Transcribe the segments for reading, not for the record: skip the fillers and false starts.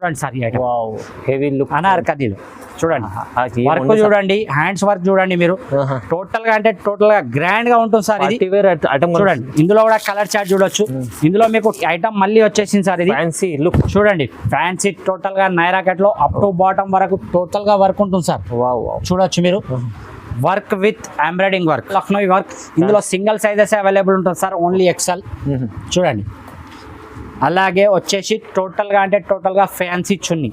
చూడండి సార్ ఈ item wow heavy look అనార్కలీలో చూడండి వర్క్ చూడండి, హ్యాండ్స్ వర్క్ చూడండి మీరు. టోటల్ గా అంటే టోటల్ గా గ్రాండ్ గా ఉంటుంది సార్ ఇది. చూడండి ఇందులో కూడా కలర్ చార్ట్ చూడొచ్చు. ఇందులో మీకు ఐటమ్ మళ్ళీ వచ్చేసింది సార్ ఇది. ఫ్యాన్సీ లుక్ చూడండి, ఫ్యాన్సీ టోటల్ గా నైరా కట్ లో అప్ టు బాటమ్ వరకు టోటల్ గా వర్క్ ఉంటుంది సార్. చూడొచ్చు మీరు work with embroidering work, Lucknowi work. ఇందులో సింగిల్ సైజెస్ అవైలబుల్ ఉంటుంది సార్, ఓన్లీ ఎక్సెల్. చూడండి అలాగే వచ్చేసి టోటల్ గా అంటే టోటల్ గా ఫ్యాన్సీ చున్నీ.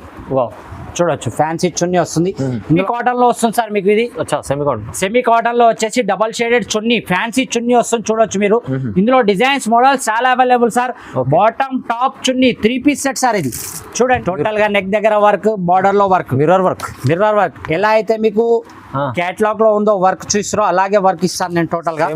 చూడొచ్చు ఫ్యాన్సీ చున్నీ వస్తుంది. సెమీ కాటన్ లో వస్తుంది సార్ మీకు ఇది. సెమీ కాటన్ లో వచ్చేసి డబల్ షేడెడ్ చున్నీ, ఫ్యాన్సీ చున్నీ వస్తుంది. చూడొచ్చు మీరు ఇందులో డిజైన్స్ మోడల్స్ చాలా అవైలబుల్ సార్. బాటమ్ టాప్ చున్నీ 3 పీస్ సెట్ సార్ ఇది. చూడండి టోటల్ గా నెక్ దగ్గర వర్క్, బార్డర్ లో వర్క్, మిర్రర్ వర్క్. ఎలా అయితే మీకు కేటలాగ్ లో ఉందో వర్క్ చూస్తారో అలాగే వర్క్ ఇస్తాను నేను. టోటల్ గా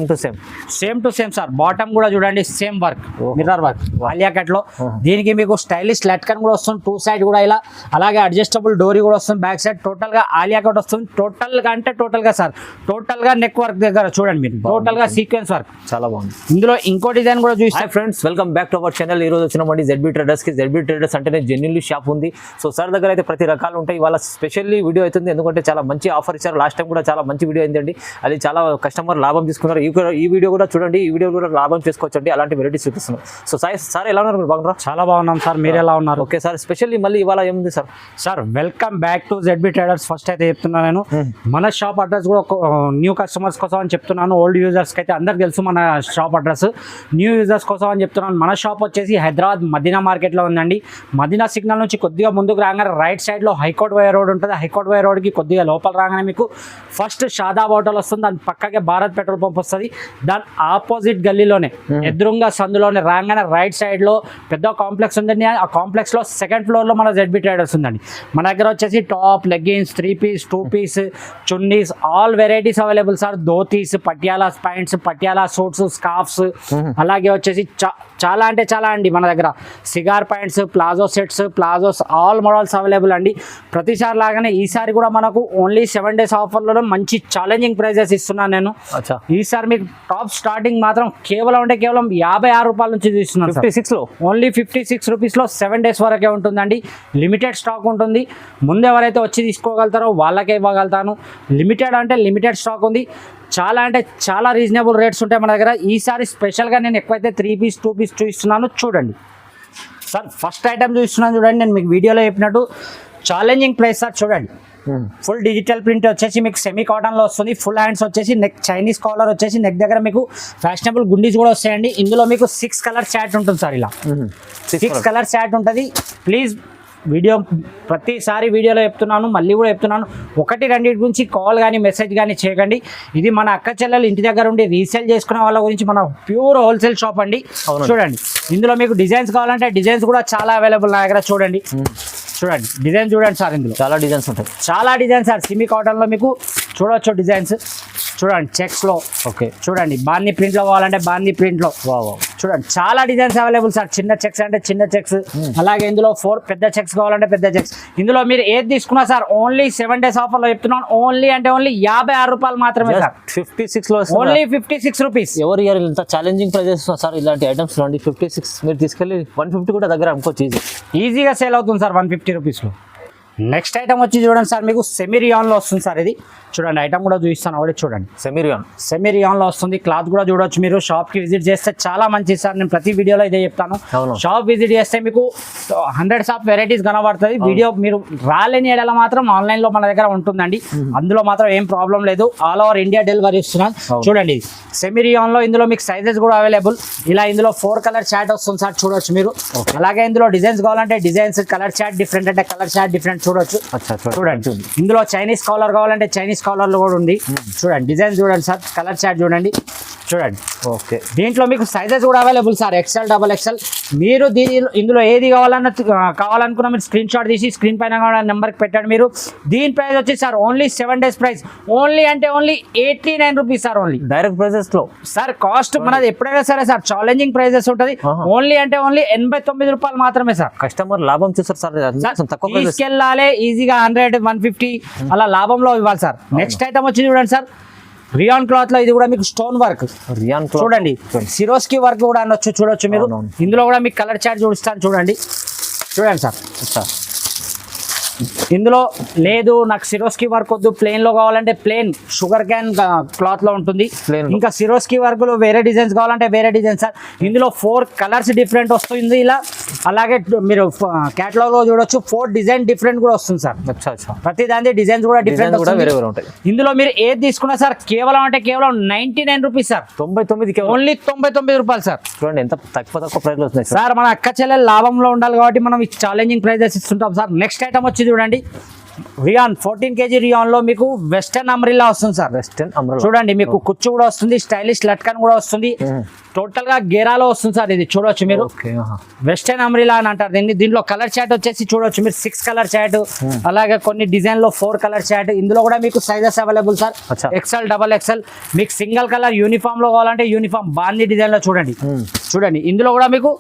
same to same sir. Bottom కూడా చూడండి same work, mirror work Alia cut లో. దీనికి మీకు స్టైలిష్ లట్కన్ కూడా వస్తుంది, 2 సైడ్ కూడా ఇలా. అలాగే అడ్జస్టబుల్ డోరీ కూడా వస్తుంది బ్యాక్ సైడ్. టోటల్ గా ఆలియా కట్ వస్తుంది. టోటల్ గా అంటే టోటల్ గా సార్, టోటల్ గా నెక్ వర్క్ దగ్గర చూడండి మీరు, టోటల్ గా సీక్వెన్స్ వర్క్ చాలా బాగుంది. ఇందులో ఇంకో డిజైన్ కూడా చూస్తే friends, welcome back to our channel. ఈ రోజు వచ్చినామండి జెడ్బీ ట్రేడర్స్ కి. జెడ్బీ ట్రేడర్స్ అంటేనే జెన్యున్లీ షాప్ ఉంది. సో సార్ దగ్గర అయితే ప్రతి రకాలు ఉంటాయి. ఇవాళ స్పెషల్లీ వీడియో అవుతుంది ఎందుకంటే చాలా మంచి ఆఫర్ ఇచ్చారు. లాస్ట్ టైం కూడా చాలా మంచి వీడియో అయిందండి, అది చాలా కస్టమర్ లాభం తీసుకున్నారు. ఈ వీడియో కూడా చూడండి, ఈ వీడియో కూడా లాభం చేసుకోవచ్చండి. అలాంటి వెరైటీస్ చూపిస్తున్నాం. సో సార్ ఎలా ఉన్నారు? బాగున్నారా? చాలా బాగున్నాం సార్, మీరు ఎలా ఉన్నారు? ఓకే సార్, స్పెషల్లీ మళ్ళీ ఇవాళ ఏముంది sir? Sir welcome back to ZB traders. First అయితే చెప్తున్నాను నేను, మన షాప్ అడ్రస్ కూడా న్యూ కస్టమర్స్ కోసం అని చెప్తున్నాను. ఓల్డ్ యూజర్స్కి అయితే అందరికి తెలుసు మన షాప్ అడ్రస్. న్యూ యూజర్స్ కోసం అని చెప్తున్నాను. మన షాప్ వచ్చేసి హైదరాబాద్ మదీనా మార్కెట్లో ఉందండి. మదీనా సిగ్నల్ నుంచి కొద్దిగా ముందుకు రాగానే రైట్ సైడ్లో హైకోర్ట్ వై రోడ్ ఉంటుంది. హైకోర్ట్ వై రోడ్కి కొద్దిగా లోపల రాగానే మీకు ఫస్ట్ షాదాబ్ హోటల్ వస్తుంది, దాని పక్కకే భారత్ పెట్రోల్ పంప్ వస్తుంది. దాని ఆపోజిట్ గల్లీలోనే ఎదురుగా సందులోనే రాగానే రైట్ సైడ్లో పెద్ద కాంప్లెక్స్ ఉందండి. ఆ కాంప్లెక్స్లో సెకండ్ ఫ్లోర్లో మన జెడ్బీ ట్రేడర్స్ ఉందండి. మన దగ్గర వచ్చేసి top, leggings, 3 piece, 2 piece, chunnis, all varieties available sir. Dhotis, Patiala pants, Patiala suits, scarves, అలాగే వచ్చేసి చాలా అంటే చాలా అండి మన దగ్గర cigar pants, palazzo sets, palazzos, all models available అండి. ప్రతిసారి లాగానే ఈసారి కూడా మనకు ఓన్లీ 7 days ఆఫర్లలో మంచి ఛాలెంజింగ్ ప్రైజెస్ ఇస్తున్నాను నేను. ఈసారి మీకు టాప్ స్టార్టింగ్ మాత్రం కేవలం 56 రూపాయల నుంచి ఇస్తున్నాను. 56లో ఓన్లీ 56 రూపీస్లో 7 days వరకే ఉంటుందండి. లిమిటెడ్ స్టాక్ ఉంటుంది. ముందు ఎవరైతే వచ్చి తీసుకోగలుగుతారో వాళ్ళకే ఇవ్వగలుగుతాను. లిమిటెడ్ అంటే లిమిటెడ్ స్టాక్ ఉంది. చాలా అంటే చాలా రీజనబుల్ రేట్స్ ఉంటాయి మన దగ్గర. ఈసారి స్పెషల్గా నేను ఎక్కువైతే 3 పీస్ 2 పీస్ చూపిస్తున్నాను. చూడండి సార్, ఫస్ట్ ఐటమ్ చూస్తున్నాను చూడండి. నేను మీకు వీడియోలో చెప్పినట్టు ఛాలెంజింగ్ ప్రైస్ సార్. చూడండి ఫుల్ డిజిటల్ ప్రింట్ వచ్చేసి మీకు సెమీ కాటన్లో వస్తుంది. ఫుల్ హ్యాండ్స్ వచ్చేసి నెక్ చైనీస్ కాలర్ వచ్చేసి నెక్ దగ్గర మీకు ఫ్యాషనబుల్ గుండీస్ కూడా వస్తాయండి. ఇందులో మీకు 6 కలర్ చాట్ ఉంటుంది సార్. ఇలా 6 కలర్ చాట్ ఉంటుంది. ప్లీజ్ వీడియో ప్రతిసారి వీడియోలో చెప్తున్నాను, మళ్ళీ కూడా చెప్తున్నాను, 1-2 గురించి కాల్ కానీ మెసేజ్ కానీ చేయకండి. ఇది మన అక్క చెల్లెలు ఇంటి దగ్గర ఉండి రీసేల్ చేసుకునే వాళ్ళ గురించి మన ప్యూర్ హోల్సేల్ షాప్ అండి. చూడండి ఇందులో మీకు డిజైన్స్ కావాలంటే డిజైన్స్ కూడా చాలా అవైలబుల్ నా దగ్గర. చూడండి డిజైన్ చూడండి సార్. ఇందులో చాలా డిజైన్స్ ఉంటాయి, చాలా డిజైన్స్ సార్. సెమీ కాటన్లో మీకు చూడవచ్చు డిజైన్స్. చూడండి చెక్స్లో, ఓకే చూడండి బాందీ ప్రింట్లో కావాలంటే బాందీ ప్రింట్లో. చూడండి చాలా డిజైన్స్ అవైలబుల్ సార్. చిన్న చెక్స్ అంటే చిన్న చెక్స్, అలాగే ఇందులో 4 పెద్ద చెక్స్ కావాలంటే పెద్ద చెక్స్. ఇందులో మీరు ఏది తీసుకున్నా సార్ ఓన్లీ 7 days ఆఫర్లో చెప్తున్నాను. ఓన్లీ అంటే ఓన్లీ 56 రూపాయలు మాత్రమే సార్. 56లో ఓన్లీ 56 రూపీస్. ఎవరు ఇయర్ ఇంత ఛాలెంజింగ్ ప్రైజెస్ సార్ ఇలాంటి ఐటమ్స్ అండి. 56 మీరు తీసుకెళ్ళి 150 కూడా దగ్గర అనుకోవచ్చు. ఈజీగా సేల్ అవుతుంది సార్ 150 రూపీస్లో. నెక్స్ట్ ఐటమ్ వచ్చి చూడండి సార్, మీకు సెమీ రియాన్లో వస్తుంది సార్. ఇది చూడండి ఐటమ్ కూడా చూపిస్తాను ఒకటి. చూడండి సెమీ రియాన్లో వస్తుంది. క్లాత్ కూడా చూడవచ్చు మీరు. షాప్కి విజిట్ చేస్తే చాలా మంచిది సార్. నేను ప్రతి వీడియోలో ఇదే చెప్తాను. షాప్ విజిట్ చేస్తే మీకు హండ్రెడ్స్ ఆఫ్ వెరైటీస్ కనబడుతుంది. వీడియో మీరు రాలేని ఏడల మాత్రం ఆన్లైన్లో మన దగ్గర ఉంటుందండి. అందులో మాత్రం ఏం ప్రాబ్లం లేదు. ఆల్ ఓవర్ ఇండియా డెలివరీ ఇస్తున్నాను. చూడండి సెమీ రియాన్లో ఇందులో మీకు సైజెస్ కూడా అవైలబుల్. ఇలా ఇందులో 4 కలర్ చాట్ వస్తుంది సార్. చూడవచ్చు మీరు. అలాగే ఇందులో డిజైన్స్ కావాలంటే డిజైన్స్, కలర్ చాట్ డిఫరెంట్ అంటే కలర్ చాట్ డిఫరెంట్ చూడొచ్చు. చూడండి ఇందులో చైనీస్ కాలర్ కావాలంటే చైనీస్ కాలర్లో కూడా ఉంది. చూడండి డిజైన్ చూడండి సార్. కలర్ చాట్ చూడండి. చూడండి ఓకే. దీంట్లో మీకు సైజెస్ కూడా అవైలబుల్ సార్. XL, XXL. మీరు ఇందులో ఏది కావాలనుకున్నా మీరు స్క్రీన్ షాట్ తీసి స్క్రీన్ పైన నెంబర్కి పెట్టండి మీరు. దీని ప్రైస్ వచ్చి sir only 7 days price. Only అంటే only 89 rupees sir. Only direct prices లో సార్. కాస్ట్ మనది ఎప్పుడైనా సరే సార్ ఛాలెంజింగ్ ప్రైజెస్ ఉంటుంది. ఓన్లీ అంటే ఓన్లీ 89 రూపాయలు మాత్రమే సార్. కస్టమర్ లాభం చూస్తారు సార్. తక్కువ తీసుకెళ్ళాలి ఈజీగా 100, 150 అలా లాభంలో ఇవ్వాలి సార్. నెక్స్ట్ ఐటమ్ వచ్చి చూడండి సార్, రియాన్ క్లాత్ లో. ఇది కూడా మీకు స్టోన్ వర్క్. రియాన్ చూడండి సిరోస్కి వర్క్ కూడా అనొచ్చు. చూడొచ్చు మీరు. ఇందులో కూడా మీకు కలర్ చార్ట్ చూపిస్తాను. చూడండి సార్. ఇందులో లేదు నాకు సిరోస్కి వర్క్ వద్దు ప్లెయిన్ లో కావాలంటే ప్లెయిన్ షుగర్ క్యాన్ క్లాత్ లో ఉంటుంది. Plain లో. ఇంకా సిరోస్కి వర్క్ లో వేరే డిజైన్స్ కావాలంటే వేరే డిజైన్స్ సార్. ఇందులో 4 కలర్స్ డిఫరెంట్ వస్తుంది ఇలా. అలాగే మీరు కేటలాగ్ లో చూడొచ్చు 4 డిజైన్ డిఫరెంట్ కూడా వస్తుంది సార్. అచ్చా అచ్చా. ప్రతి దాని డిజైన్స్ కూడా డిఫరెంట్ కూడా వేరే వేరే ఉంటాయి. ఇందులో మీరు ఏది తీసుకున్నా సార్ కేవలం అంటే కేవలం 99 రూపీస్ సార్. 99 ఓన్లీ 99 రూపాయలు సార్. చూడండి ఎంత తక్కువ ప్రైస్ లో వస్తున్నాయి సార్. సార్ మన అక్క చెల్లెలు లాభంలో ఉండాలి కాబట్టి మనం ఈ ఛాలెంజింగ్ ప్రైజెస్ ఇస్తుంటాం సార్. నెక్స్ట్ ఐటమ్ వచ్చి చూడండి రియాన్ 14 kg రియాన్ లో మీకు వెస్టర్న్ అంబ్రిల్లా వస్తుంది సార్. వెస్టర్న్ అంబ్రెల్లా చూడండి మీకు కుచ్చు కూడా వస్తుంది, స్టైలిష్ లట్కన్ కూడా వస్తుంది, టోటల్ గా గేరాలో వస్తుంది సార్. ఇది చూడొచ్చు మీరు ఓకే. వెస్టర్న్ అంబ్రిల్లా అని అంటారు దీన్ని. దీంట్లో కలర్ చాట్ వచ్చేసి చూడొచ్చు మీరు 6 కలర్ చాట్, అలాగే కొన్ని డిజైన్ లో 4 కలర్ చాట్. ఇందులో కూడా మీకు సైజెస్ అవైలబుల్ సార్. అచ్చా. XL XXL మీకు సింగిల్ కలర్ యూనిఫామ్ లో కావాలంటే యూనిఫామ్ బాందీ డిజైన్ లో చూడండి. చూడండి ఇందులో కూడా మీకు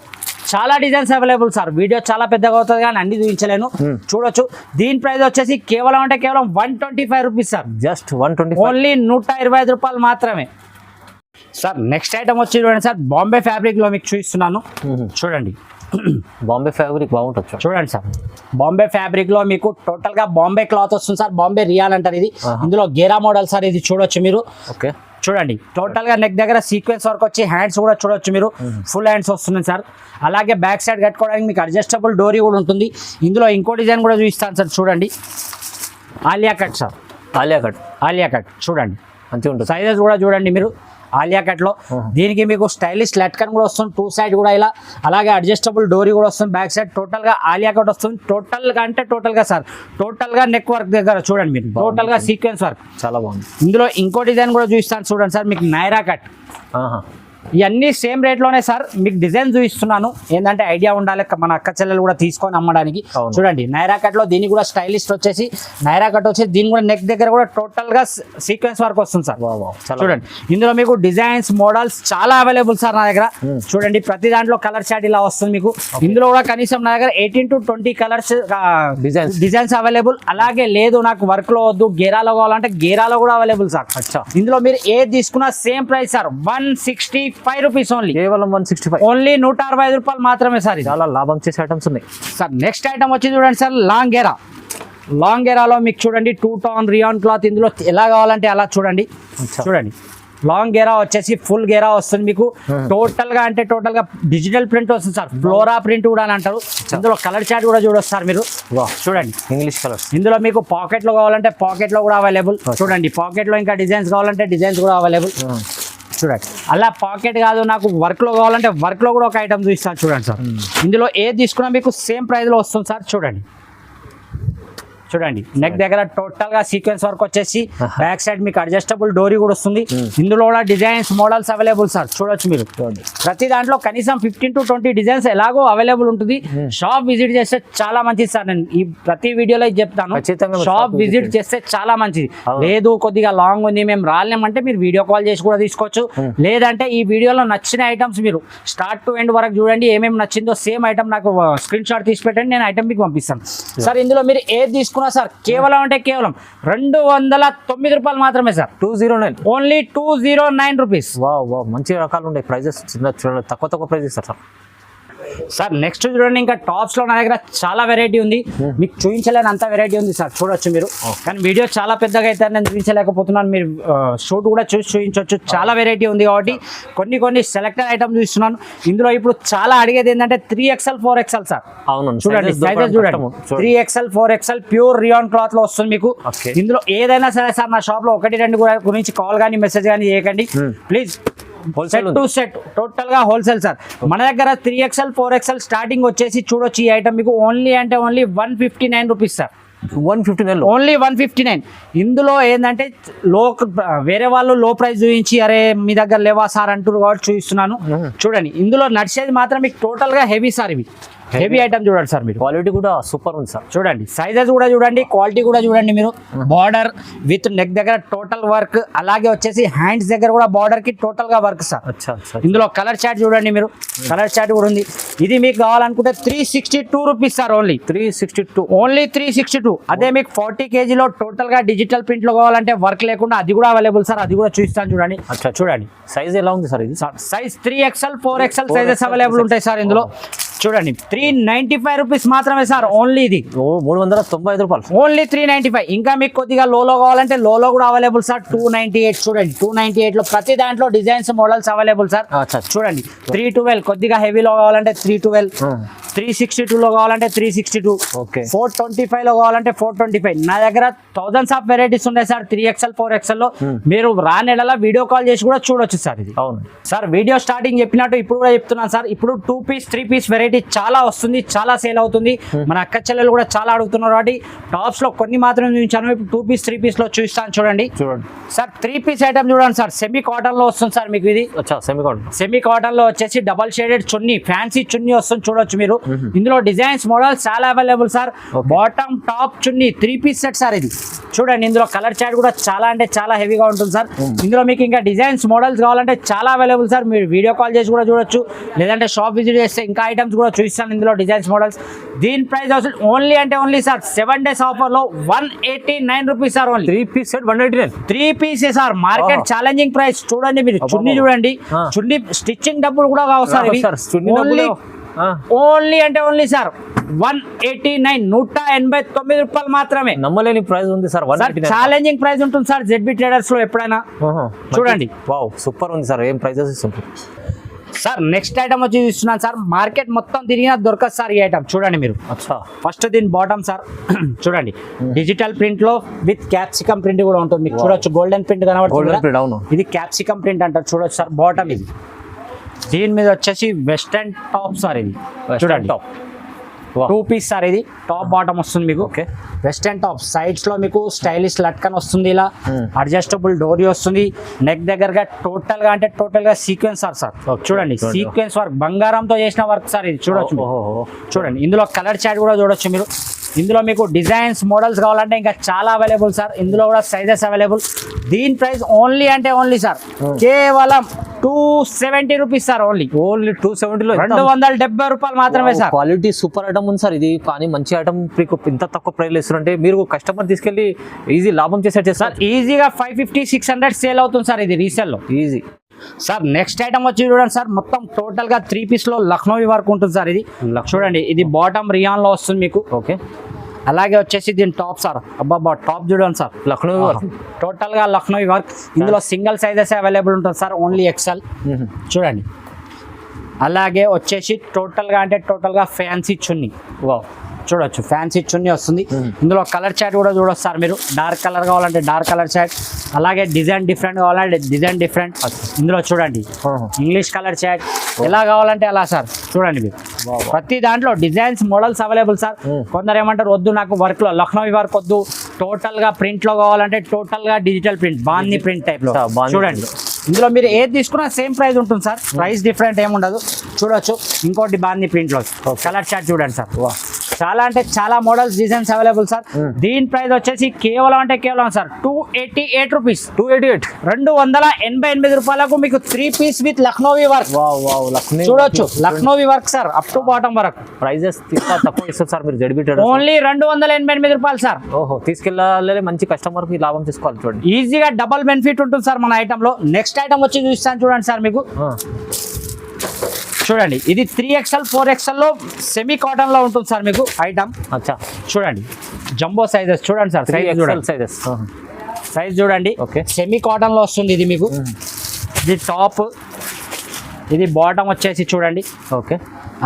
చాలా డిజైన్స్ అవైలబుల్ సార్. వీడియో చాలా పెద్దగా అవుతుంది కానీ అన్ని చూపించలేను. చూడొచ్చు దీని ప్రైస్ వచ్చేసి కేవలం అంటే కేవలం 125 రూపీస్ సార్. జస్ట్ 125. ఓన్లీ 125 రూపాయలు మాత్రమే సార్. నెక్స్ట్ ఐటమ్ వచ్చి చూడండి సార్ బాంబే ఫ్యాబ్రిక్ లో మీకు చూపిస్తున్నాను. చూడండి బాంబే ఫ్యాబ్రిక్ బాగుంటుంది చూడండి సార్. బాంబే ఫ్యాబ్రిక్ లో మీకు టోటల్ గా బాంబే క్లాత్ వస్తుంది సార్. బాంబే రియాల్ అంటారు ఇది. ఇందులో గేరా మోడల్ సార్. ఇది చూడొచ్చు మీరు. ఓకే. చూడండి టోటల్ గా నెక్ దగ్గర సీక్వెన్స్ వర్క్ వచ్చి హ్యాండ్స్ కూడా చూడొచ్చు మీరు. ఫుల్ హ్యాండ్స్ వస్తుంది సార్. అలాగే బ్యాక్ సైడ్ కట్టుకోవడానికి మీకు అడ్జస్టబుల్ డోరీ కూడా ఉంటుంది. ఇందులో ఇంకో డిజైన్ కూడా చూపిస్తాను సార్. చూడండి Alia cut sir. Alia cut చూడండి మంచిగా ఉంటుంది. సైజెస్ కూడా చూడండి మీరు ఆలియా కట్ లో. దీనికి మీకు స్టైలిష్ లట్కన్ కూడా వస్తుంది 2 సైడ్ కూడా ఇలా. అలాగే అడ్జస్టబుల్ డోరీ కూడా వస్తుంది బ్యాక్ సైడ్. టోటల్ గా ఆలియా కట్ వస్తుంది. టోటల్ గా అంటే టోటల్ గా సార్ టోటల్ గా నెక్ వర్క్ దగ్గర చూడండి మీరు టోటల్ గా సీక్వెన్స్ వర్క్ చాలా బాగుంది. ఇందులో ఇంకో డిజైన్ కూడా చూపిస్తాను చూడండి సార్. మీకు నైరా కట్ ఇవన్నీ సేమ్ రేట్లోనే సార్. మీకు డిజైన్ చూపిస్తున్నాను ఏంటంటే ఐడియా ఉండాలి మన అక్క చెల్లెలు కూడా తీసుకొని అమ్మడానికి. చూడండి నైరా కట్ లో దీన్ని కూడా స్టైలిస్ట్ వచ్చేసి నైరా కట్ వచ్చేసి దీని కూడా నెక్ దగ్గర కూడా టోటల్ గా సీక్వెన్స్ వర్క్ వస్తుంది సార్. చూడండి ఇందులో మీకు డిజైన్స్ మోడల్స్ చాలా అవైలబుల్ సార్ నా దగ్గర. చూడండి ప్రతి దాంట్లో కలర్ చాట్ ఇలా వస్తుంది మీకు. ఇందులో కూడా కనీసం నా దగ్గర 18 to 20 కలర్స్ డిజైన్స్ అవైలబుల్. అలాగే లేదు నాకు వర్క్ లో వద్దు గేరాలో కావాలంటే గేరాలో కూడా అవైలబుల్ సార్. ఇందులో మీరు ఏది తీసుకున్నా same price sir 165 rupees only. కేవలం 165 ఓన్లీ 165 రూపాయలు మాత్రమే సార్. చాలా లాభం చేసే ఐటమ్స్ ఉన్నాయి సార్. నెక్స్ట్ ఐటమ్ వచ్చి చూడండి సార్ లాంగ్ గేరాలో మీకు చూడండి 2 టోన్ రియాన్ క్లాత్. ఇందులో ఎలా కావాలంటే అలా చూడండి. చూడండి లాంగ్ గేరా వచ్చేసి ఫుల్ గేరా వస్తుంది మీకు. టోటల్ గా అంటే టోటల్ గా డిజిటల్ ప్రింట్ వస్తుంది సార్. ఫ్లోరా ప్రింట్ కూడా అని అంటారు. ఇందులో కలర్ చాట్ కూడా చూడొచ్చు సార్ మీరు. చూడండి ఇంగ్లీష్ కలర్స్. ఇందులో మీకు పాకెట్ లో కావాలంటే పాకెట్ లో కూడా అవైలబుల్. చూడండి పాకెట్ లో ఇంకా డిజైన్స్ కావాలంటే డిజైన్స్ కూడా అవైలబుల్. చూడండి అలా పాకెట్ కాదు నాకు వర్క్ లో కావాలంటే వర్క్ లో కూడా ఒక ఐటమ్ చూపిస్తాను చూడండి సార్. ఇందులో ఏది తీసుకున్నా మీకు సేమ్ ప్రైస్ లో వస్తుంది సార్. చూడండి నెక్ దగ్గర టోటల్ గా సీక్వెన్స్ వర్క్ వచ్చేసి బ్యాక్ సైడ్ మీకు అడ్జస్టబుల్ డోరీ కూడా వస్తుంది. ఇందులో కూడా డిజైన్స్ మోడల్స్ అవైలబుల్ సార్. చూడొచ్చు మీరు ప్రతి దాంట్లో కనీసం 15 to 20 డిజైన్స్ ఎలాగో అవైలబుల్ ఉంటుంది. షాప్ విజిట్ చేస్తే చాలా మంచిది సార్. నేను ఈ ప్రతి వీడియోలో చెప్తాను షాప్ విజిట్ చేస్తే చాలా మంచిది. లేదు కొద్దిగా లాంగ్ ఉంది మేము రాలేమంటే మీరు వీడియో కాల్ చేసి కూడా తీసుకోవచ్చు. లేదంటే ఈ వీడియోలో నచ్చిన ఐటమ్స్ మీరు స్టార్ట్ టు ఎండ్ వరకు చూడండి. ఏమేమి నచ్చిందో సేమ్ ఐటమ్ నాకు స్క్రీన్ షాట్ తీసి పెట్టండి. నేను ఐటమ్ మీకు పంపిస్తాను సార్. ఇందులో మీరు ఏది తీసుకున్నా సార్ కేవలం అంటే కేవలం 209 రూపాయలు మాత్రమే సార్. 209 only 209 rupees. మంచి రకాలు ఉన్నాయి ప్రైజెస్. చిన్న తక్కువ ప్రైజెస్ సార్. సార్ నెక్స్ట్ చూడండి ఇంకా టాప్స్ లో నా దగ్గర చాలా వెరైటీ ఉంది. మీకు చూపించలేని అంత వెరైటీ ఉంది సార్. చూడొచ్చు మీరు. కానీ వీడియో చాలా పెద్దగా అయితే నేను చూపించలేకపోతున్నాను. మీరు షూట్ కూడా చూపించవచ్చు. చాలా వెరైటీ ఉంది కాబట్టి కొన్ని సెలెక్టెడ్ ఐటమ్ చూస్తున్నాను. ఇందులో ఇప్పుడు చాలా అడిగేది ఏంటంటే 3XL 4XL సార్. అవును చూడండి సైజెస్ చూడండి 3XL 4XL pure rayon cloth లో వస్తుంది మీకు. ఇందులో ఏదైనా సరే సార్ నా షాప్ లో 1-2 గురించి కాల్ కానీ మెసేజ్ కానీ చేయకండి please. Set to set total గా హోల్సేల్ సార్. మన దగ్గర 3XL 4XL స్టార్టింగ్ వచ్చేసి చూడొచ్చు ఈ ఐటమ్ మీకు ఓన్లీ అంటే ఓన్లీ 159 రూపీస్ సార్. 159 ఓన్లీ 159. ఇందులో ఏంటంటే వేరే వాళ్ళు లో ప్రైస్ చూపించి అరే మీ దగ్గర లేవా సార్ అంటారు కాబట్టి చూపిస్తున్నాను. చూడండి ఇందులో నడిచేది మాత్రం మీకు టోటల్ గా హెవీ సార్. ఇవి హెవీ ఐటమ్ చూడండి సార్. మీరు క్వాలిటీ కూడా సూపర్ ఉంది సార్. చూడండి సైజెస్ కూడా చూడండి క్వాలిటీ కూడా చూడండి మీరు. బార్డర్ విత్ నెక్ దగ్గర టోటల్ వర్క్. అలాగే వచ్చేసి హ్యాండ్స్ దగ్గర కూడా బార్డర్ కి టోటల్ గా వర్క్ సార్. ఇందులో కలర్ చాట్ చూడండి మీరు. కలర్ చాట్ కూడా ఉంది. ఇది మీకు కావాలనుకుంటే 362 రూపీస్ సార్. ఓన్లీ 362. అదే మీకు 40 kgలో టోటల్ గా డిజిటల్ ప్రింట్ లో కావాలంటే వర్క్ లేకుండా అది కూడా అవైలబుల్ సార్. అది కూడా చూపిస్తాను చూడండి. చూడండి సైజ్ ఎలా ఉంది సార్. ఇది size 3XL 4XL sizes available ఉంటాయి సార్. ఇందులో చూడండి 395 రూపీస్ మాత్రమే సార్ ఓన్లీ ఇది. ఓ 395 రూపాయలు. ఓన్లీ 395. ఇంకా మీకు కొద్దిగా లోలో కావాలంటే లోలో కూడా అవైలబుల్ సార్. 298 చూడండి. 298 లో ప్రతి దాంట్లో డిజైన్స్ మోడల్స్ అవైలబుల్ సార్. చూడండి 312 కొద్దిగా హెవీలో కావాలంటే 312, 362 లో కావాలంటే 362, 425 లో కావాలంటే 425. నా దగ్గర థౌసండ్స్ ఆఫ్ వెరైటీస్ ఉన్నాయి సార్ 3XL 4XL లో. మీరు రానెడలా వీడియో కాల్ చేసి కూడా చూడొచ్చు సార్. ఇది అవును సార్ వీడియో స్టార్టింగ్ చెప్పినట్టు ఇప్పుడు కూడా చెప్తున్నాను సార్. ఇప్పుడు 2 పీస్ 3 పీస్ వెరైటీ చాలా వస్తుంది, చాలా సేల్ అవుతుంది. మన అక్క చెల్లెలు కూడా చాలా అడుగుతున్నారు కాబట్టి టాప్స్ లో కొన్ని మాత్రమే చూపించాను. ఇప్పుడు 2 పీస్ 3 పీస్ లో చూస్తాను చూడండి. సార్ 3 పీస్ ఐటమ్ చూడండి సార్. సెమీ కాటన్ లో వస్తుంది సార్ మీకు ఇది. సెమీ కాటన్ లో వచ్చేసి డబల్ షేడెడ్ చున్నీ, ఫ్యాన్సీ చున్నీ వస్తుంది చూడొచ్చు మీరు. ఇందులో డిజైన్స్ మోడల్స్ చాలా అవైలబుల్ సార్. బాటమ్ టాప్ చున్నీ 3 పీస్ సెట్ సార్ ఇది. చూడండి ఇందులో కలర్ చార్ట్ కూడా చాలా అంటే చాలా హెవీగా ఉంటుంది సార్. ఇందులో మీకు ఇంకా డిజైన్స్ మోడల్స్ కావాలంటే చాలా అవైలబుల్ సార్. మీరు వీడియో కాల్ చేసి కూడా చూడొచ్చు, లేదంటే షాప్ విజిట్ చేస్తే ఇంకా ఐటమ్స్ కూడా చూపిస్తాను ఇందులో డిజైన్స్ మోడల్స్. దీని ప్రైస్ ఓన్లీ అంటే ఓన్లీ సార్ 7 days ఆఫర్ లో 189 rupees sir. Only 3 piece set 189. 3 పీసే సార్. Market challenging price. చూడండి మీరు చున్నీ చూడండి. చున్నీ స్టిచ్చింగ్ డబ్బులు కూడా కావు సార్. ఓన్లీ అంటే ఓన్లీ సార్ 189, 189 రూపాయలు మాత్రమే. నమ్మలేని ప్రైస్ ఉంది సార్. ఛాలెంజింగ్ ప్రైస్ ఉంటుంది సార్ ZB ట్రేడర్స్ లో ఎప్పుడైనా. చూడండి వావ్ సూపర్ ఉంది సార్. ఏం ప్రైజెస్ ఉంటుంది సార్. నెక్స్ట్ ఐటమ్ వచ్చి చూస్తున్నాను సార్. మార్కెట్ మొత్తం తిరిగినా దొరకదు సార్ ఈ ఐటమ్. చూడండి మీరు. ఫస్ట్ దీని బాటమ్ సార్ చూడండి. డిజిటల్ ప్రింట్ లో విత్ క్యాప్సికమ్ ప్రింట్ కూడా ఉంటుంది మీకు. చూడొచ్చు గోల్డెన్ ప్రింట్ కనబడుతుంది. ఇది క్యాప్సికమ్ ప్రింట్ అంటారు. చూడొచ్చు సార్ బాటమ్ ఇది. దీని మీద వచ్చేసి వెస్టర్న్ టాప్ సార్ ఇది. చూడండి 2 పీస్ సార్. ఇది టాప్ బాటమ్ వస్తుంది మీకు. వెస్టర్న్ టాప్ సైడ్స్ లో మీకు స్టైలిష్ లట్కన్ వస్తుంది. ఇలా అడ్జస్టబుల్ డోరీ వస్తుంది. నెక్ దగ్గరగా టోటల్ గా సీక్వెన్స్ సార్. చూడండి సీక్వెన్స్ వర్క్, బంగారంతో చేసిన వర్క్ సార్ ఇది. చూడొచ్చు చూడండి. ఇందులో కలర్ చార్ట్ కూడా చూడొచ్చు మీరు. ఇందులో మీకు డిజైన్స్ మోడల్స్ కావాలంటే ఇంకా చాలా అవైలబుల్ సార్. ఇందులో కూడా సైజెస్ అవైలబుల్. దీని ప్రైస్ ఓన్లీ అంటే ఓన్లీ సార్ కేవలం 270 రూపీస్ సార్. ఓన్లీ 270 లో 270 రూపాయలు మాత్రమే సార్. క్వాలిటీ సూపర్ ఐటమ్ ఉంది సార్ ఇది. కానీ మంచి ఐటమ్ మీకు ఇంత తక్కువ ప్రైస్ ఇస్తారంటే మీరు కస్టమర్ తీసుకెళ్లి ఈజీ లాభం చేసేట సార్. ఈజీగా 550-600 సేల్ అవుతుంది సార్ ఇది రీసేల్ లో ఈజీ సార్. నెక్స్ట్ ఐటమ్ వచ్చి చూడండి సార్. మొత్తం టోటల్ గా 3 పీస్ లో లక్నోవి వర్క్ ఉంటుంది సార్ ఇది. చూడండి ఇది బాటమ్ రియాన్ లో వస్తుంది మీకు. అలాగే వచ్చేసి దీని టాప్ సార్. అబ్బాబా టాప్ చూడండి సార్. లక్నోవి వర్క్, టోటల్ గా లక్నోవి వర్క్. ఇందులో సింగిల్ సైజెస్ అవైలబుల్ ఉంటుంది సార్. Only XL. చూడండి అలాగే వచ్చేసి టోటల్ గా ఫ్యాన్సీ చున్నీ. చూడొచ్చు ఫ్యాన్సీ చున్నీ వస్తుంది. ఇందులో కలర్ చార్ట్ కూడా చూడొచ్చు సార్ మీరు. డార్క్ కలర్ కావాలంటే డార్క్ కలర్ చార్ట్, అలాగే డిజైన్ డిఫరెంట్ కావాలంటే డిజైన్ డిఫరెంట్. ఇందులో చూడండి ఇంగ్లీష్ కలర్ చార్ట్, ఎలా కావాలంటే అలా సార్. చూడండి మీరు ప్రతి దాంట్లో డిజైన్స్ మోడల్స్ అవైలబుల్ సార్. కొందరు ఏమంటారు వద్దు నాకు వర్క్ లో లక్నోవి వర్క్ వద్దు, టోటల్ గా ప్రింట్ లో కావాలంటే టోటల్ గా డిజిటల్ ప్రింట్, బాందీ ప్రింట్ టైప్ లో. చూడండి ఇందులో మీరు ఏది తీసుకున్నా సేమ్ ప్రైస్ ఉంటుంది సార్. ప్రైస్ డిఫరెంట్ ఏముండదు. చూడొచ్చు ఇంకోటి బాందీ ప్రింట్ లో కలర్ చార్ట్ చూడండి సార్. చాలా అంటే చాలా మోడల్స్ డిజైన్స్ అవైలబుల్ సార్. దీని ప్రైస్ వచ్చేసి కేవలం సార్ 288 రూపీస్. 288 రూపాయలకు మీకు 3 పీస్ విత్ లక్నోవి వర్క్. చూడొచ్చు Lucknowi work sir up to bottom వరకు. ప్రైజెస్ తక్కువ ఇస్తారు సార్ మీరు ZB ట్రేడర్స్. ఓన్లీ 288 రూపాయలు సార్. తీసుకెళ్ళాలి మంచి కస్టమర్ కి లాభం తీసుకోవాలి. చూడండి ఈజీగా డబల్ బెనిఫిట్ ఉంటుంది సార్ మన ఐటమ్ లో. నెక్స్ట్ ఐటమ్ వచ్చి చూస్తాను చూడండి సార్ మీకు. చూడండి ఇది 3XL 4XL లో సెమీ కాటన్ లో ఉంటుంది సార్ మీకు ఐటమ్. చూడండి జంబో సైజెస్ చూడండి సార్. సైజ్ చూడండి సెమీ కాటన్ లో వస్తుంది ఇది మీకు. ఇది టాప్, ఇది బాటమ్ వచ్చేసి చూడండి.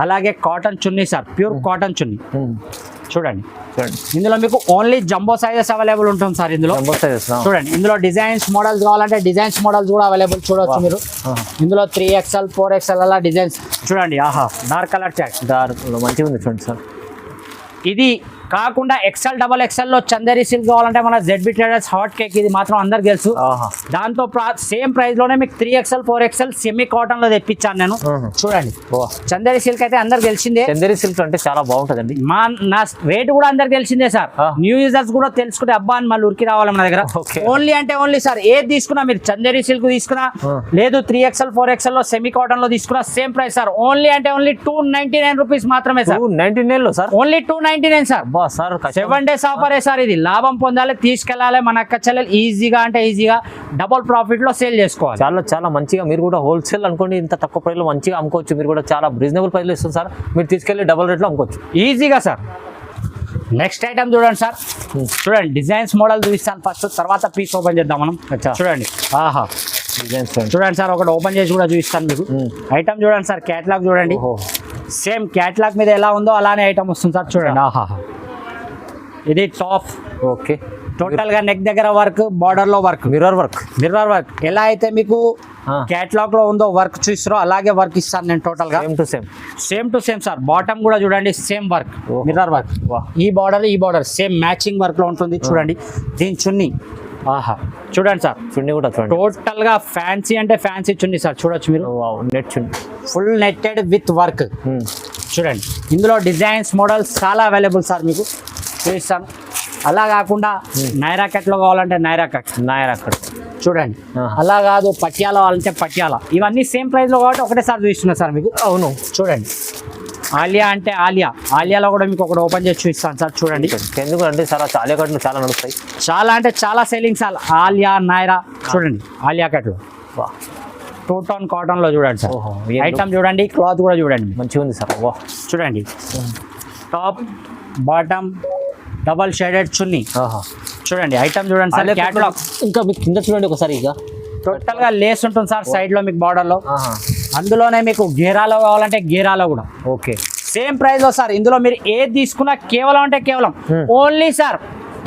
అలాగే కాటన్ చున్నీ సార్, ప్యూర్ కాటన్ చున్నీ. చూడండి ఇందులో మీకు ఓన్లీ జంబో సైజెస్ అవైలబుల్ ఉంటుంది సార్. ఇందులో చూడండి ఇందులో డిజైన్స్ మోడల్స్ కావాలంటే డిజైన్స్ మోడల్స్ కూడా అవైలబుల్ చూడొచ్చు మీరు. ఇందులో 3XL 4XL అలా డిజైన్స్ చూడండి. ఆహా డార్క్ కలర్ చాట్ డార్క్ మంచిగా ఉంది చూడండి సార్. ఇది కాకుండా XL XXL లో చందేరి సిల్క్ కావాలంటే మన ZB ట్రేడర్స్ హాట్ కేక్. ఇది మాత్రం అందరికి తెలుసు. దాంతో సేమ్ ప్రైస్ లోనే మీకు 3XL 4XL సెమీ కాటన్ లో తెప్పించాను నేను. చూడండి చందేరి సిల్క్ అయితే అందరికి తెలిసిందే. చందేరి సిల్క్ అంటే చాలా బాగుంటదండి. నా రేట్ కూడా అందరికి తెలిసిందే సార్. న్యూ యూజర్స్ కూడా తెలుసుకుంటే అబ్బా అని మళ్ళీ ఉరికి రావాలి మన దగ్గర. ఓన్లీ అంటే ఓన్లీ సార్ ఏది తీసుకున్నా మీరు చందేరి సిల్క్ తీసుకున్నా లేదు 3XL 4XL లో సెమీ కాటన్ లో తీసుకున్నా సేమ్ ప్రైస్ సార్. ఓన్లీ అంటే ఓన్లీ 299 రూపీస్ మాత్రమే సార్. 299 లో సార్. Only 299 sir. అబ్బా సార్ 7 days ఆఫరే సార్. ఇది లాభం పొందాలి, తీసుకెళ్ళాలి మన అక్క చెల్లెలు ఈజీగా అంటే ఈజీగా డబుల్ ప్రాఫిట్ లో సేల్ చేసుకోవాలి. చాలా చాలా మంచిగా మీరు కూడా హోల్సేల్ అనుకోండి, ఇంత తక్కువ ప్రైస్ లో మంచిగా అమ్ముకోవచ్చు. మీరు కూడా చాలా రీజనబుల్ ప్రైస్ లో ఇస్తుంది సార్. మీరు తీసుకెళ్ళి డబుల్ రేట్ లో అమ్ముకోవచ్చు ఈజీగా సార్. నెక్స్ట్ ఐటమ్ చూడండి సార్, చూడండి డిజైన్స్ మోడల్ చూపిస్తాను ఫస్ట్, తర్వాత పీస్ ఓపెన్ చేద్దాం మనం. చూడండి ఆహా డిజైన్స్ చూడండి సార్, ఒకటి ఓపెన్ చేసి కూడా చూపిస్తాను మీకు. ఐటమ్ చూడండి సార్, క్యాటలాగ్ చూడండి, సేమ్ క్యాటలాగ్ మీద ఎలా ఉందో అలానే ఐటమ్ వస్తుంది సార్. చూడండి ఆహా, ఇది టాప్. ఓకే, టోటల్ గా నెక్ దగ్గర వర్క్, బార్డర్ లో work, mirror work. Mirror work ఎలా అయితే మీకు క్యాటలాగ్ లో ఉందో వర్క్ చూస్తారో అలాగే వర్క్ ఇస్తాను నేను. టోటల్ గా same to same sir. Bottom కూడా చూడండి సేమ్ వర్క్, మిర్రర్ వర్క్. ఈ బార్డర్ సేమ్ మ్యాచింగ్ వర్క్ లో ఉంటుంది. చూడండి దీని చున్నీ ఆహా చూడండి సార్, చున్నీ కూడా చూడండి. టోటల్ గా ఫ్యాన్సీ అంటే ఫ్యాన్సీ చున్నీ సార్. చూడొచ్చు మీరు, net chunni full netted with work. చూడండి ఇందులో డిజైన్స్ మోడల్స్ చాలా అవైలబుల్ సార్, మీకు చూపిస్తాను. అలా కాకుండా నైరా కట్లో కావాలంటే నైరా కట్ చూడండి, అలా కాదు పటియాల కావాలంటే పటియాల. ఇవన్నీ సేమ్ ప్రైస్ లో కాబట్టి ఒకటేసారి చూపిస్తున్నా సార్ మీకు. అవును చూడండి ఆలియా అంటే ఆలియాలో కూడా మీకు ఒకటి ఓపెన్ చేసి చూపిస్తాను సార్. చూడండి ఎందుకంటే సార్ ఆలియా కట్లు చాలా నడుస్తాయి, చాలా అంటే చాలా సేలింగ్ సార్. ఆలియా నైరా చూడండి, ఆలియా కట్లు 2 టోన్ కాటన్ లో చూడండి సార్. ఐటమ్ చూడండి, క్లాత్ కూడా చూడండి మంచిగా ఉంది సార్. చూడండి టాప్ బాటమ్ డబల్ షేడెడ్ చున్నీ. చూడండి ఐటమ్ చూడండి సార్, క్యాటలాగ్. ఇంకా మీకు కింద చూడండి ఒకసారి. ఇక టోటల్ గా లేస్ ఉంటుంది సార్ సైడ్ లో మీకు బార్డర్ లో. అందులోనే మీకు గేరాలో కావాలంటే గేరాలో కూడా ఓకే సేమ్ ప్రైస్ లో సార్. ఇందులో మీరు ఏది తీసుకున్నా కేవలం అంటే కేవలం ఓన్లీ సార్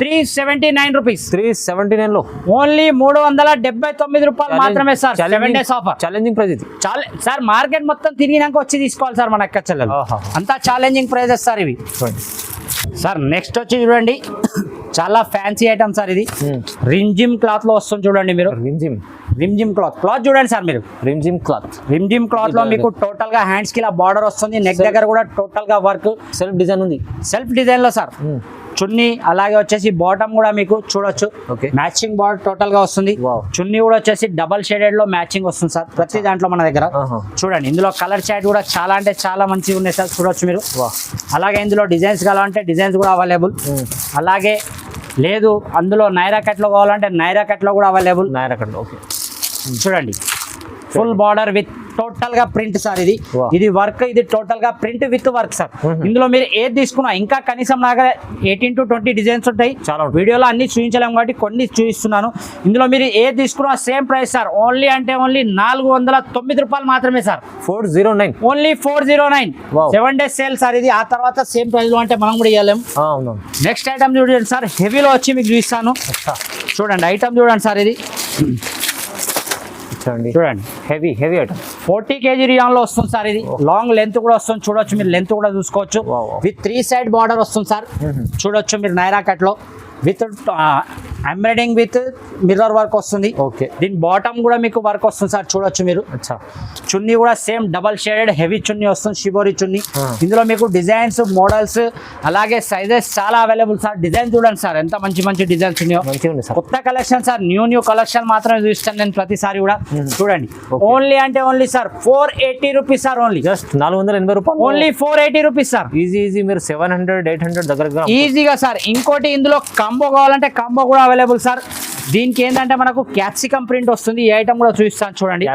379 రూపీస్. 379 లో ఓన్లీ 379 రూపాయలు మాత్రమే sir. 7 days offer. Challenging price ఇది సార్. మార్కెట్ మొత్తం తిరిగినాక వచ్చి తీసుకోవాలి సార్ మన అక్క చెల్లెలు. అంతా ఛాలెంజింగ్ ప్రైజెస్ సార్ ఇవి. సార్ నెక్స్ట్ వచ్చి చూడండి చాలా ఫ్యాన్సీ ఐటమ్ సార్. ఇది రింజిమ్ క్లాత్ లో వస్తుంది చూడండి మీరు. రిమ్జిమ్ క్లాత్ చూడండి సార్ మీరు. రిమ్జిమ్ క్లాత్ లో మీకు టోటల్ గా హ్యాండ్స్ కి ఇలా బార్డర్ వస్తుంది, నెక్ దగ్గర కూడా టోటల్ గా వర్క్, సెల్ఫ్ డిజైన్ ఉంది. సెల్ఫ్ డిజైన్ లో సార్. చున్నీ అలాగే వచ్చేసి బాటమ్ కూడా మీకు చూడొచ్చు మ్యాచింగ్ బార్డర్ టోటల్ గా వస్తుంది. చున్నీ కూడా వచ్చేసి డబల్ షేడెడ్ లో మ్యాచింగ్ వస్తుంది సార్ ప్రతి దాంట్లో మన దగ్గర. చూడండి ఇందులో కలర్ చాట్ కూడా చాలా అంటే చాలా మంచిగా ఉన్నాయి సార్. చూడొచ్చు మీరు. అలాగే ఇందులో డిజైన్స్ కావాలంటే డిజైన్స్ కూడా అవైలబుల్. అలాగే లేదు అందులో నైరా కట్లో కావాలంటే నైరా కట్లో కూడా అవైలబుల్. Naira cut okay. చూడండి ఫుల్ బార్డర్ విత్ టోటల్ గా ప్రింట్ సార్. ఇది వర్క్, ఇది టోటల్ గా ప్రింట్ విత్ వర్క్ సార్. ఇందులో మీరు ఏది తీసుకున్నా ఇంకా కనీసం నా దగ్గర 18 to 20 డిజైన్స్ ఉంటాయి. చాలా వీడియోలో అన్ని చూపించలేము కాబట్టి కొన్ని చూపిస్తున్నాను. ఇందులో మీరు ఏది తీసుకున్నా సేమ్ ప్రైస్ సార్. ఓన్లీ అంటే ఓన్లీ 409 రూపాయలు మాత్రమే sir. 409 only 409. 7 days sale sir ఇది. ఆ తర్వాత సేమ్ ప్రైస్ లో అంటే మనం కూడా ఇవ్వలేము. నెక్స్ట్ ఐటమ్ చూడండి సార్, హెవీలో వచ్చి మీకు చూపిస్తాను. చూడండి ఐటమ్ చూడండి సార్. ఇది చూడండి హెవీ ఐటమ్ 40 kg రియాన్ లో వస్తుంది సార్. ఇది లాంగ్ లెంత్ కూడా వస్తుంది. చూడొచ్చు మీరు, లెంత్ కూడా చూసుకోవచ్చు. విత్ 3 side బార్డర్ వస్తుంది సార్. చూడొచ్చు మీరు నైరా కట్ లో with embroidering with mirror work వస్తుంది. ఓకే. దీని బాటమ్ కూడా మీకు వర్క్ వస్తుంది సార్. చూడొచ్చు మీరు. చున్నీ కూడా సేమ్ డబల్ షేడెడ్ హెవీ చున్నీ వస్తుంది, షిబోరి చున్నీ. ఇందులో మీకు డిజైన్స్ మోడల్స్ అలాగే సైజెస్ చాలా అవైలబుల్ సార్. డిజైన్ చూడండి సార్ ఎంత మంచి డిజైన్స్ ఉన్నాయో. కొత్త కలెక్షన్ సార్, న్యూ కలెక్షన్ మాత్రమే చూస్తాను నేను ప్రతిసారి కూడా. చూడండి ఓన్లీ అంటే only sir 480 rupees sir. Only just 480 రూపాయలు. Only 480 rupees sir. ఈజీ మీరు 700-800 దగ్గర ఈజీగా సార్. ఇంకోటి ఇందులో కాంబో కావాలంటే కాంబో కూడా అవైలబుల్ సార్. దీనికి ఏంటంటే మనకు క్యాప్సికమ్ ప్రింట్ వస్తుంది. ఈ ఐటమ్ కూడా చూపిస్తాను చూడండి.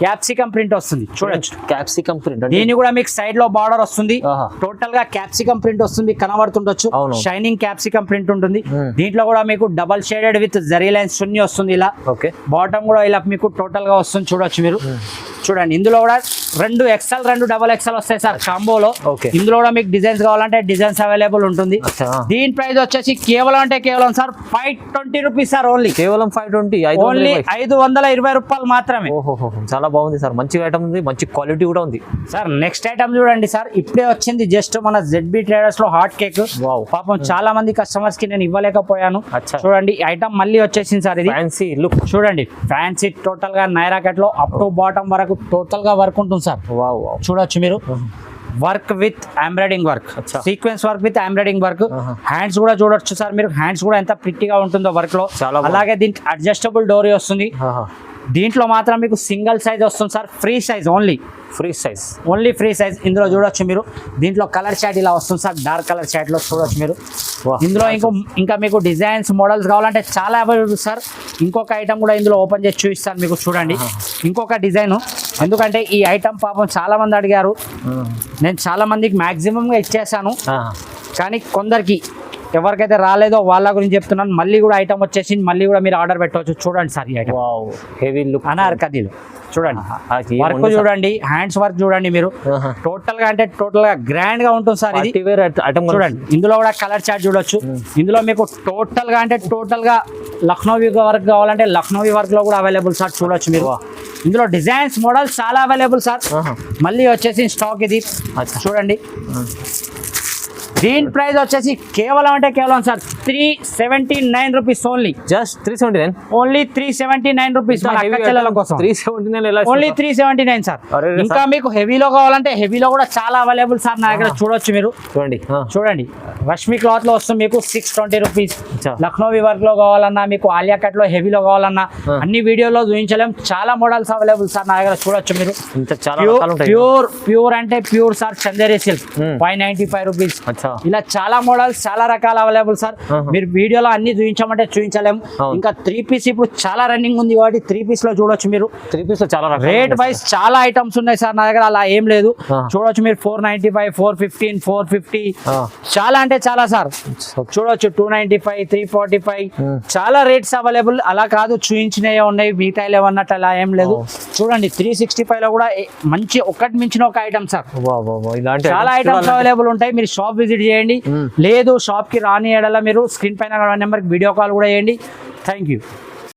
క్యాప్సికమ్ ప్రింట్ వస్తుంది చూడొచ్చు. క్యాప్సికమ్ ప్రింట్ దీని కూడా మీకు సైడ్ లో బార్డర్ వస్తుంది. టోటల్ గా క్యాప్సికమ్ ప్రింట్ వస్తుంది, కనబడుతుండొచ్చు. షైనింగ్ క్యాప్సికమ్ ప్రింట్ ఉంటుంది. దీంట్లో కూడా మీకు double shaded with zari lines chunni వస్తుంది ఇలా. బాటమ్ కూడా ఇలా మీకు టోటల్ గా వస్తుంది. చూడొచ్చు మీరు. చూడండి ఇందులో కూడా 2 XL 2 XXL వస్తాయి సార్ కాంబోలో. ఇందులో కూడా మీకు డిజైన్స్ కావాలంటే డిజైన్స్ అవైలబుల్ ఉంటుంది. దీని ప్రైస్ వచ్చేసి కేవలం అంటే కేవలం సార్ 520 రూపీస్ సార్. ఓన్లీ కేవలం 520. ఓన్లీ 520 రూపాయలు మాత్రమే. చాలా బాగుంది సార్. మంచి ఐటమ్ ఉంది, మంచి క్వాలిటీ కూడా ఉంది సార్. నెక్స్ట్ ఐటమ్ చూడండి సార్, ఇప్పుడే వచ్చింది జస్ట్ మన ZB ట్రేడర్స్ లో హాట్ కేక్. పాపం చాలా మంది కస్టమర్స్ కి నేను ఇవ్వలేకపోయాను. చూడండి ఐటమ్ మళ్ళీ వచ్చేసింది సార్. ఇది ఫ్యాన్సీ లుక్ చూడండి. ఫ్యాన్సీ టోటల్ గా నైరా కట్ లో అప్ టు బాటమ్ వరకు టోటల్ గా వర్క్ ఉంటుంది సార్. చూడొచ్చు మీరు. Work with embroidering work, sequence work with embroidering work. Hands కూడా చూడొచ్చు సార్ మీరు. హ్యాండ్స్ కూడా ఎంత ప్రిట్టిగా ఉంటుందో వర్క్ లో. అలాగే దీనికి అడ్జస్టబుల్ డోరీ వస్తుంది. దీంట్లో మాత్రం మీకు సింగిల్ సైజ్ వస్తుంది sir. Free size only free size. Only free size. ఇందులో చూడొచ్చు మీరు, దీంట్లో కలర్ చాట్ ఇలా వస్తుంది సార్, డార్క్ కలర్ చాట్లో చూడొచ్చు మీరు. ఇందులో ఇంకా మీకు డిజైన్స్ మోడల్స్ కావాలంటే చాలా అవైలబుల్ సార్. ఇంకొక ఐటమ్ కూడా ఇందులో ఓపెన్ చేసి చూపిస్తాను మీకు, చూడండి ఇంకొక డిజైన్. ఎందుకంటే ఈ ఐటమ్ పాపం చాలా మంది అడిగారు, నేను చాలా మందికి మ్యాక్సిమంగా ఇచ్చేసాను, కానీ కొందరికి ఎవరికైతే రాలేదో వాళ్ళ గురించి చెప్తున్నాను. మళ్ళీ కూడా ఐటమ్ వచ్చేసి మళ్ళీ కూడా మీరు ఆర్డర్ పెట్టవచ్చు. చూడండి సార్ ఈ ఐటమ్ హెవీ లుక్ అనార్కలీలో చూడండి, వర్క్ చూడండి, హ్యాండ్స్ వర్క్ చూడండి మీరు. టోటల్ గా అంటే టోటల్ గా గ్రాండ్ గా ఉంటుంది సార్ ఇది. చూడండి ఇందులో కూడా కలర్ చార్ట్ చూడొచ్చు. ఇందులో మీకు టోటల్ గా అంటే టోటల్ గా లక్నోవి వర్క్ కావాలంటే లక్నోవి వర్క్ లో కూడా అవైలబుల్ సార్, చూడొచ్చు మీరు. ఇందులో డిజైన్స్ మోడల్స్ చాలా అవైలబుల్ సార్. మళ్ళీ వచ్చేసి స్టాక్ ఇది చూడండి. దీని ప్రైస్ వచ్చేసి కేవలం అంటే కేవలం sir 379 rupees only. Just 379, only 379 rupees మన అక్క చెల్లెల కోసం. 379 ఓన్లీ 379 సార్. ఇంకా మీకు హెవీలో కావాలంటే హెవీలో కూడా చాలా అవైలబుల్ సార్ నా దగ్గర, చూడొచ్చు మీరు. చూడండి రష్మి క్లాత్ లో వస్తుంది మీకు 620 రూపీస్. లక్నోవి వర్క్ లో కావాలన్నా, మీకు ఆలియా కట్ లో హెవీలో కావాలన్నా అన్ని వీడియోలో చూపించలేం, చాలా మోడల్స్ అవైలబుల్ సార్ నా దగ్గర, చూడొచ్చు మీరు. ప్యూర్ అంటే pure sir, Chanderi silk 595 rupees. ఇలా చాలా మోడల్స్ చాలా రకాల అవైలబుల్ సార్. మీరు వీడియోలో అన్ని చూపించమంటే చూపించలేము. ఇంకా 3 పీస్ ఇప్పుడు చాలా రన్నింగ్ ఉంది కాబట్టి 3 పీస్ లో చూడొచ్చు మీరు. 3 పీస్ లో చాలా రేట్ వైజ్ చాలా ఐటమ్స్ ఉన్నాయి సార్ నా దగ్గర, అలా ఏం లేదు. చూడొచ్చు మీరు 495, 415, 450 చాలా అంటే చాలా సార్. చూడొచ్చు 295, 345 చాలా రేట్స్ అవైలబుల్. అలా కాదు చూపించినవి ఉన్నాయి మిగతా లేవన్నట్టు అలా ఏం లేదు. చూడండి 365 లో కూడా మంచి ఒకటి మించిన ఒక ఐటమ్ సార్. చాలా ఐటమ్స్ అవైలబుల్ ఉంటాయి. మీరు షాప్ విజిట్ చేయండి, లేదు షాప్ కి రాని ఎడల మీరు స్క్రీన్ పైన నెంబర్కి వీడియో కాల్ కూడా చేయండి. Thank you.